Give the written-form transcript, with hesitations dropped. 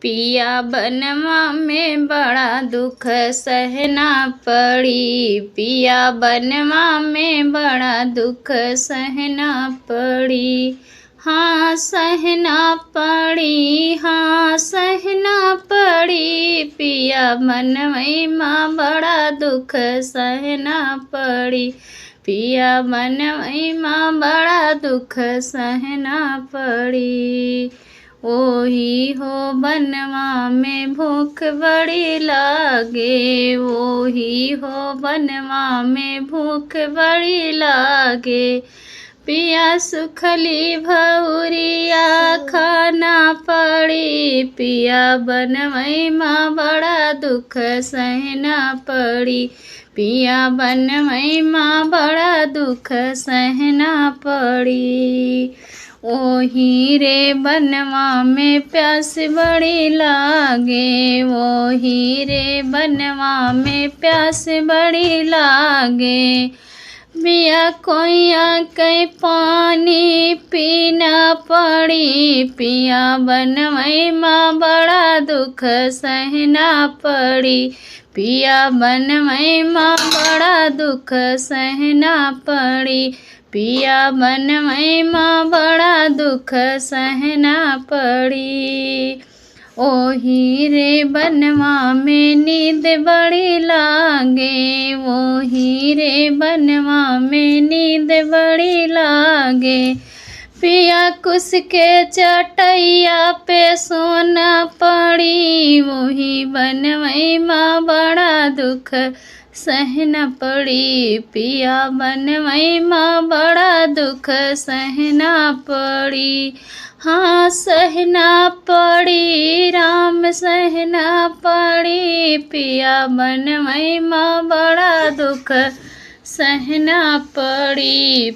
पिया बनवा में बड़ा दुख सहना पड़ी। पिया बनवा में बड़ा दुख सहना पड़ी। हाँ सहना पड़ी, हाँ सहना पड़ी। पिया बनवई माँ बड़ा दुख सहना पड़ी। पिया बनवई माँ बड़ा दुख सहना पड़ी। ओही हो बनवा में भूख बड़ी लागे। ओही हो बनवा में भूख बड़ी लागे। पिया सुखली भौरिया खाना पड़ी। पिया बनवई माँ बड़ा दुख सहना पड़ी। पिया बनवई माँ बड़ा दुख सहना पड़ी। ओही रे बनवा में प्यास बड़ी लागे। ओही रे बनवा में प्यास बड़ी लागे। पिया कोइया के पानी पीना पड़ी। पिया बनवई माँ बड़ा दुख सहना पड़ी। पिया बनवई माँ बड़ा दुख सहना पड़ी। पिया बनवई माँ बड़ा दुख सहना पड़ी। ओही रे बनवा में नींद बड़ी लागे। ओही रे बनवा में नींद बड़ी लागे। पिया कुश के चटैया पे सोना पड़ी। वही बनवई माँ बड़ा दुख सहना पड़ी। पिया बनवई माँ बड़ा दुख सहना पड़ी। हाँ सहना पड़ी, राम सहना पड़ी। पिया बनवई माँ बड़ा दुख सहना पड़ी।